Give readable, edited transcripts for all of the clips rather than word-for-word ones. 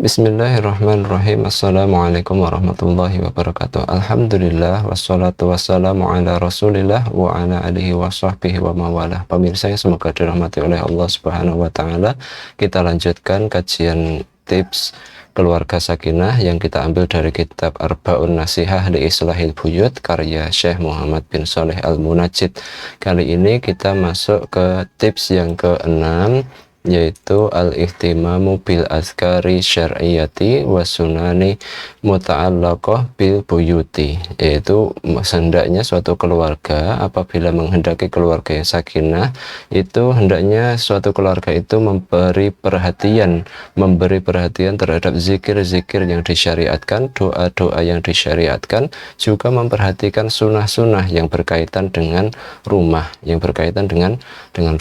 Bismillahirrahmanirrahim. Assalamualaikum warahmatullahi wabarakatuh. Alhamdulillah wassalatu wassalamu ala Rasulillah wa ala alihi wa sahbihi wa mawalah. Pemirsa yang semoga dirahmati oleh Allah Subhanahu wa taala. Kita lanjutkan kajian tips keluarga sakinah yang kita ambil dari kitab Arba'un Nasihah li Islahil Buyut karya Syekh Muhammad bin Shalih Al-Munajjid. Kali ini kita masuk ke tips yang ke-6, yaitu al-ihtimamu bil azkari syar'iyati wa sunani muta'allaqah bil buyuti, yaitu hendaknya suatu keluarga apabila menghendaki keluarga yang sakinah, itu hendaknya suatu keluarga itu memberi perhatian terhadap zikir-zikir yang disyariatkan, doa-doa yang disyariatkan, juga memperhatikan sunnah-sunnah yang berkaitan dengan rumah,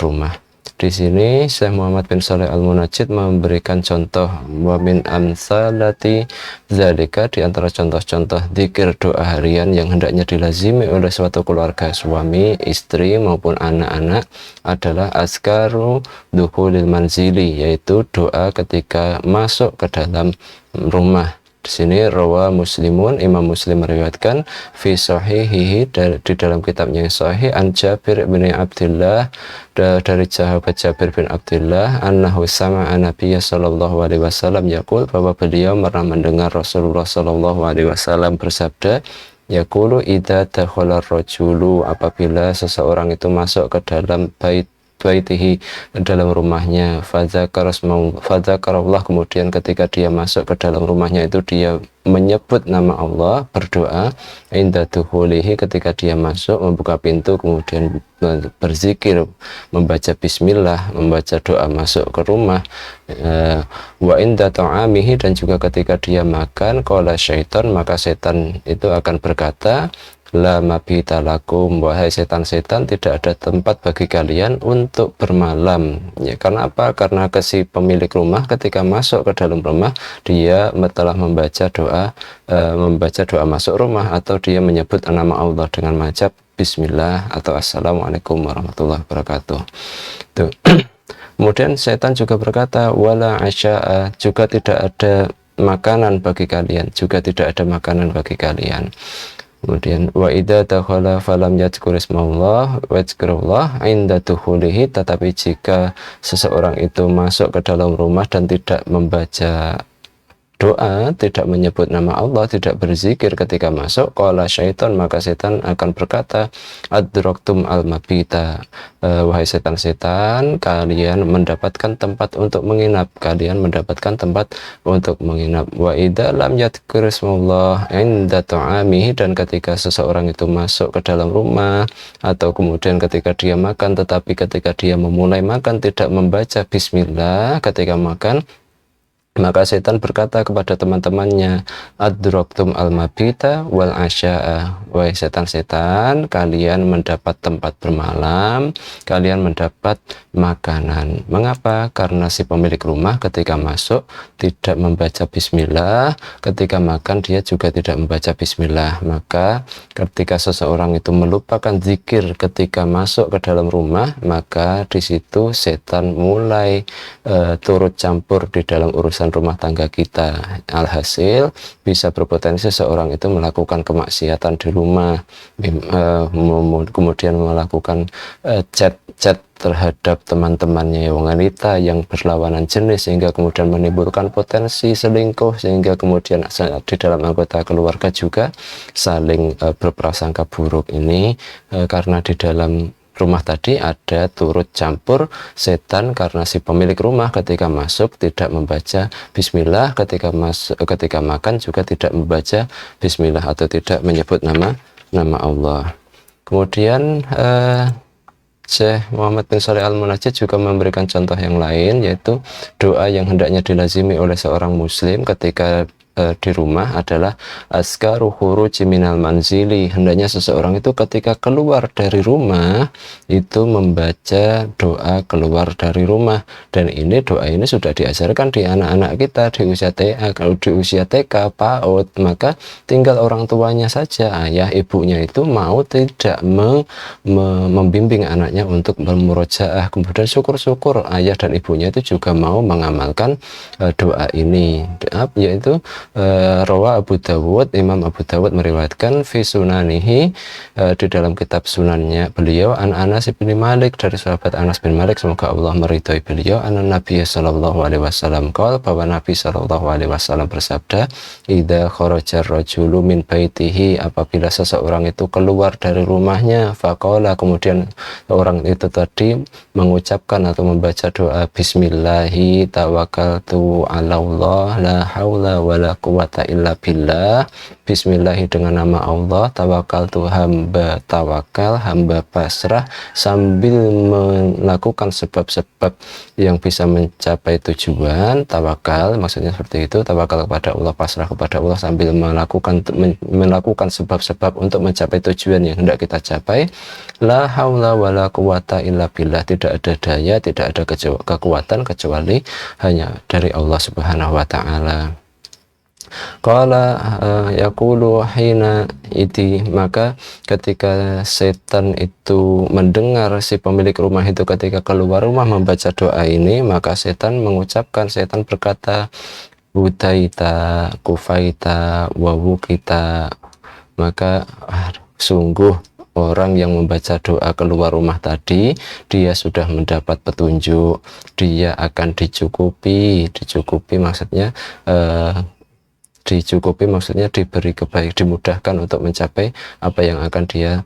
rumah. Di sini Syekh Muhammad bin Shalih Al-Munajjid memberikan contoh wa min amsalati zalika, di antara contoh-contoh zikir doa harian yang hendaknya dilazimi oleh suatu keluarga, suami, istri maupun anak-anak, adalah azkaru dukhulil manzili, yaitu doa ketika masuk ke dalam rumah. Di sini rawa Muslimun, Imam Muslim meriwayatkan fi sahihihi, di dalam kitabnya yang sahih, an Jabir bin Abdullah, dari sahabat Jabir bin Abdullah, annahu sama'a Nabiyya sallallahu alaihi wasallam yaqul, bahwa beliau pernah mendengar Rasulullah sallallahu alaihi wasallam bersabda, yaqulu idza dakhala ar-rajulu, apabila seseorang itu masuk ke dalam baitihi, dalam rumahnya, fadzakarallah, kemudian ketika dia masuk ke dalam rumahnya itu dia menyebut nama Allah, berdoa, inda dukhulihi, ketika dia masuk membuka pintu, kemudian berzikir, membaca bismillah, membaca doa masuk ke rumah, wa inda ta'amihi, dan juga ketika dia makan, qala syaitan, maka setan itu akan berkata, la mabita lakum, wahai setan-setan, tidak ada tempat bagi kalian untuk bermalam. Ya, karena apa? Karena si pemilik rumah ketika masuk ke dalam rumah, dia telah membaca doa masuk rumah, atau dia menyebut nama Allah dengan mengucap bismillah atau assalamualaikum warahmatullahi wabarakatuh. Tuh. Kemudian setan juga berkata, wala asya'a, juga tidak ada makanan bagi kalian, Kemudian wa idza dakhala falam yadhkur ismallah wa dzikrullah inda dukhulihi, tetapi jika seseorang itu masuk ke dalam rumah dan tidak membaca doa, tidak menyebut nama Allah, tidak berzikir ketika masuk, qala syaitan, maka setan akan berkata, adraktum al-mabita, wahai setan-setan, kalian mendapatkan tempat untuk menginap, wa idza lam yadhkur ismallah inda ta'amihi, dan ketika seseorang itu masuk ke dalam rumah atau kemudian ketika dia makan, tetapi ketika dia memulai makan tidak membaca bismillah ketika makan, maka setan berkata kepada teman-temannya, adraktum al-mabita wal asya'a, wahai setan-setan, kalian mendapat tempat bermalam, kalian mendapat makanan. Mengapa? Karena si pemilik rumah ketika masuk tidak membaca bismillah, ketika makan dia juga tidak membaca bismillah. Maka ketika seseorang itu melupakan zikir ketika masuk ke dalam rumah, maka di situ setan mulai turut campur di dalam urusan rumah tangga kita. Alhasil bisa berpotensi seseorang itu melakukan kemaksiatan di rumah, kemudian melakukan chat terhadap teman-temannya yang wanita yang berlawanan jenis, sehingga kemudian menimbulkan potensi selingkuh, sehingga kemudian di dalam anggota keluarga juga saling berprasangka buruk. Ini karena di dalam rumah tadi ada turut campur setan, karena si pemilik rumah ketika masuk tidak membaca bismillah, ketika makan juga tidak membaca bismillah atau tidak menyebut nama Allah. Kemudian Syekh Muhammad bin Shalih Al-Munajjid juga memberikan contoh yang lain, yaitu doa yang hendaknya dilazimi oleh seorang muslim ketika di rumah adalah askaru khuruji minal manzili. Hendaknya seseorang itu ketika keluar dari rumah itu membaca doa keluar dari rumah, dan ini doa ini sudah diajarkan di anak-anak kita di usia TK. Kalau di usia TK, PAUD, maka tinggal orang tuanya saja, ayah ibunya itu mau tidak membimbing anaknya untuk bermurojaah. Kemudian syukur-syukur ayah dan ibunya itu juga mau mengamalkan doa ini, yaitu rawa Abu Dawud, Imam Abu Dawud meriwayatkan fi sunanihi, di dalam kitab sunannya beliau, an Anas bin Malik, dari sahabat Anas bin Malik, semoga Allah meridhai beliau, an Nabi sallallahu alaihi wasallam qala, bahwa Nabi sallallahu alaihi wasallam bersabda, idza kharaja rajulu min baitihi, apabila seseorang itu keluar dari rumahnya, faqala, kemudian orang itu tadi mengucapkan atau membaca doa bismillahi tawakkaltu ala Allah la haula wala quwata illa billah, bismillahi dengan nama Allah, tawakaltu hamba tawakal, hamba pasrah, sambil melakukan sebab-sebab yang bisa mencapai tujuan. Tawakal maksudnya seperti itu, tawakal kepada Allah, pasrah kepada Allah sambil melakukan sebab-sebab untuk mencapai tujuan yang hendak kita capai. La haula wala quwata illa billah, tidak ada daya, tidak ada kekuatan kecuali hanya dari Allah Subhanahu wa taala. Qala yaqulu hina iti, maka ketika setan itu mendengar si pemilik rumah itu ketika keluar rumah membaca doa ini, maka setan berkata, Budaita kufaita wawukita, maka sungguh orang yang membaca doa keluar rumah tadi, dia sudah mendapat petunjuk, dia akan dicukupi maksudnya diberi dimudahkan untuk mencapai apa yang akan dia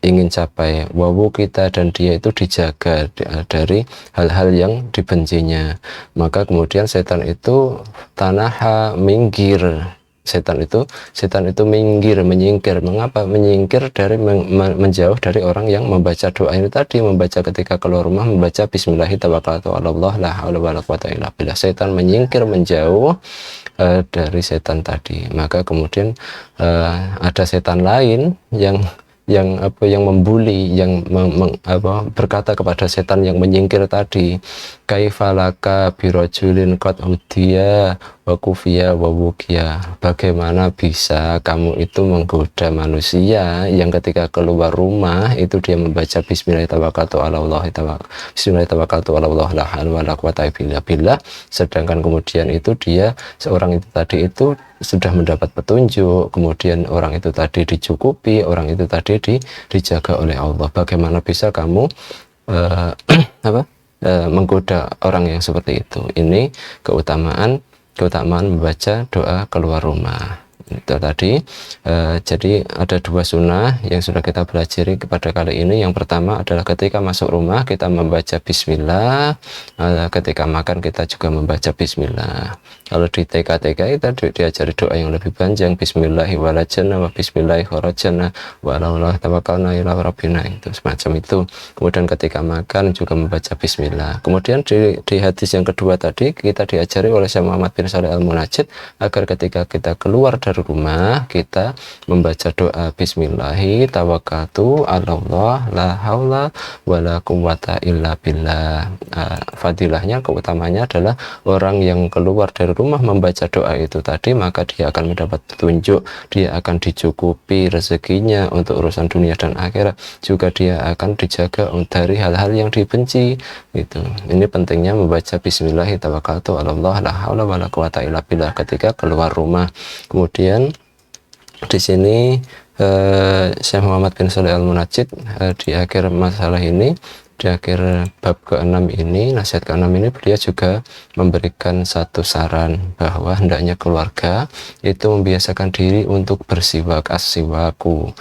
ingin capai. Wawu kita, dan dia itu dijaga dari hal-hal yang dibencinya. Maka kemudian setan itu tanaha minggir, setan itu menyingkir. Mengapa menyingkir? Dari menjauh dari orang yang membaca doa ini tadi, membaca ketika keluar rumah, membaca bismillahirrahmanirrahim la haula wala quwata illa billah. Setan menyingkir, menjauh dari setan tadi. Maka kemudian ada setan lain yang membuli, yang berkata kepada setan yang menyingkir tadi, kaifalaka birojulin qad hudiya wa kufiya wa wukiya, bagaimana bisa kamu itu menggoda manusia yang ketika keluar rumah itu dia membaca bismillahirrahmanirrahim la haula wala quwata illa billah, sedangkan kemudian itu dia, seorang itu tadi itu sudah mendapat petunjuk, kemudian orang itu tadi dicukupi, orang itu tadi dijaga oleh Allah. Bagaimana bisa kamu menggoda orang yang seperti itu? Ini keutamaan membaca doa keluar rumah itu tadi. Jadi ada dua sunnah yang sudah kita pelajari pada kali ini. Yang pertama adalah ketika masuk rumah kita membaca bismillah, ketika makan kita juga membaca bismillah. Kalau di TK kita diajari doa yang lebih panjang, bismillahi walajana wa bismillahi kharajana wa la tawakkalna ila rabbina, itu semacam itu. Kemudian ketika makan juga membaca bismillah. Kemudian di hadis yang kedua tadi kita diajari oleh Syekh Muhammad bin Shalih Al-Munajjid agar ketika kita keluar dari rumah kita membaca doa bismillahi tawakkaltu ala Allah la haula wala quwata illa billah. Fadilahnya, keutamanya adalah orang yang keluar dari rumah membaca doa itu tadi, maka dia akan mendapat petunjuk, dia akan dicukupi rezekinya untuk urusan dunia dan akhirat, juga dia akan dijaga dari hal-hal yang dibenci gitu. Ini pentingnya membaca bismillahi tawakkaltu ala Allah la haula wala quwata illa billah ketika keluar rumah. Kemudian di sini Syekh Muhammad bin Shalih Al-Munajjid di akhir masalah ini, di akhir bab ke-6 ini, nasihat ke-6 ini, beliau juga memberikan satu saran bahwa hendaknya keluarga itu membiasakan diri untuk bersiwak, as-siwaku.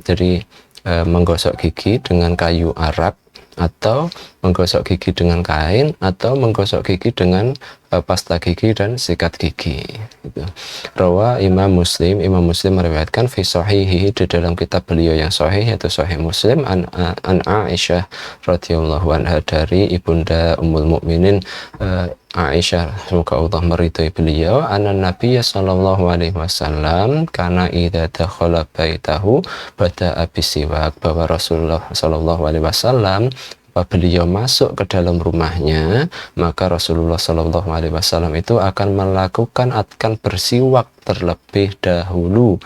Jadi menggosok gigi dengan kayu arak, atau menggosok gigi dengan kain, atau menggosok gigi dengan pasta gigi dan sikat gigi gitu. Rawa Imam Muslim meriwayatkan fi sahihihi, di dalam kitab beliau yang sahih yaitu Sahih Muslim, an Aisyah radhiyallahu anha, dari ibunda Ummul Mukminin Aisyah, semoga Allah meridhai beliau, anna Nabiya sallallahu alaihi wasallam karena idza dakhala baitahu bada'a bisiwak, bahwa Rasulullah sallallahu alaihi wasallam beliau masuk ke dalam rumahnya, maka Rasulullah Shallallahu Alaihi Wasallam itu akan bersiwak terlebih dahulu.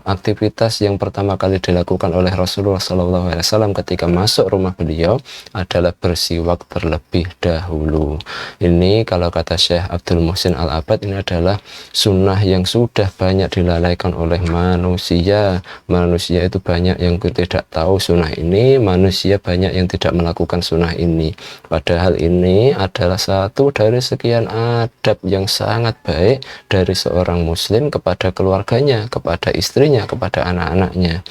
Aktivitas yang pertama kali dilakukan oleh Rasulullah Shallallahu Alaihi Wasallam ketika masuk rumah beliau adalah bersiwak terlebih dahulu. Ini kalau kata Syekh Abdul Muhsin Al-Abbad, ini adalah sunnah yang sudah banyak dilalaikan oleh manusia. Manusia itu banyak yang tidak tahu sunnah ini, manusia banyak yang tidak melakukan sunnah ini. Padahal ini adalah satu dari sekian adab yang sangat baik dari seorang muslim kepada keluarganya, kepada istrinya, kepada anak-anaknya.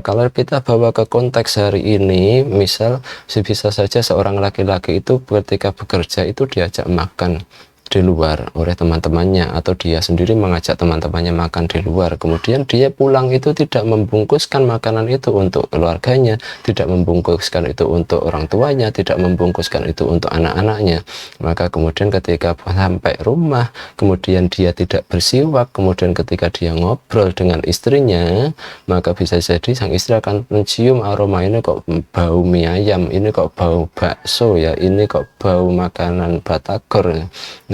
Kalau kita bawa ke konteks hari ini, misal bisa saja seorang laki-laki itu ketika bekerja itu diajak makan di luar oleh teman-temannya, atau dia sendiri mengajak teman-temannya makan di luar, kemudian dia pulang itu tidak membungkuskan makanan itu untuk keluarganya, tidak membungkuskan itu untuk orang tuanya, tidak membungkuskan itu untuk anak-anaknya, maka kemudian ketika sampai rumah kemudian dia tidak bersiwak, kemudian ketika dia ngobrol dengan istrinya, maka bisa jadi sang istri akan mencium aroma, ini kok bau mie ayam, ini kok bau bakso ya, ini kok bau makanan batagor.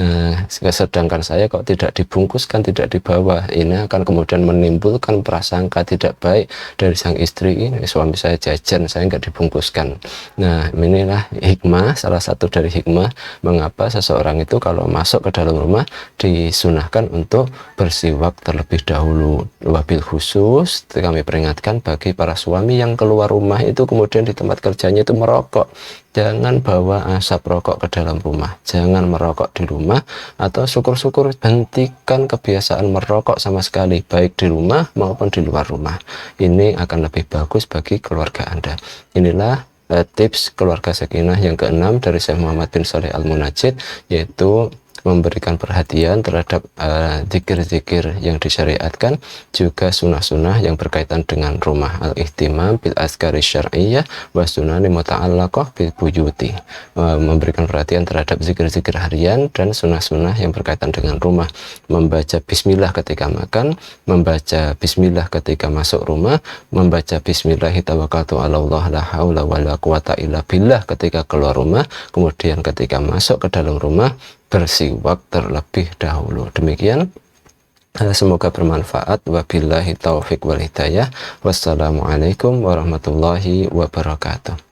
Nah, sedangkan saya kok tidak dibungkuskan, tidak dibawa. Ini akan kemudian menimbulkan prasangka tidak baik dari sang istri, ini suami saya jajan, saya nggak dibungkuskan. Nah, inilah hikmah, salah satu dari hikmah mengapa seseorang itu kalau masuk ke dalam rumah disunahkan untuk bersiwak terlebih dahulu. Wabil khusus kami peringatkan bagi para suami yang keluar rumah itu kemudian di tempat kerjanya itu merokok. Jangan bawa asap rokok ke dalam rumah, jangan merokok di rumah, atau syukur-syukur hentikan kebiasaan merokok sama sekali, baik di rumah maupun di luar rumah. Ini akan lebih bagus bagi keluarga Anda. Inilah tips keluarga sakinah yang keenam dari Syekh Muhammad bin Shalih Al-Munajjid, yaitu memberikan perhatian terhadap zikir-zikir yang disyariatkan, juga sunnah-sunnah yang berkaitan dengan rumah, al-ihtimam bil azkari syar'iyyah wa sunani muta'allaqah bil buyuti, memberikan perhatian terhadap zikir-zikir harian dan sunnah-sunnah yang berkaitan dengan rumah, membaca bismillah ketika makan, membaca bismillah ketika masuk rumah, membaca bismillahi tawakkaltu 'alallah la haula wala quwata illa billah ketika keluar rumah, kemudian ketika masuk ke dalam rumah bersiwak terlebih dahulu. Demikian, semoga bermanfaat. Wabillahi taufiq wal hidayah. Wassalamualaikum warahmatullahi wabarakatuh.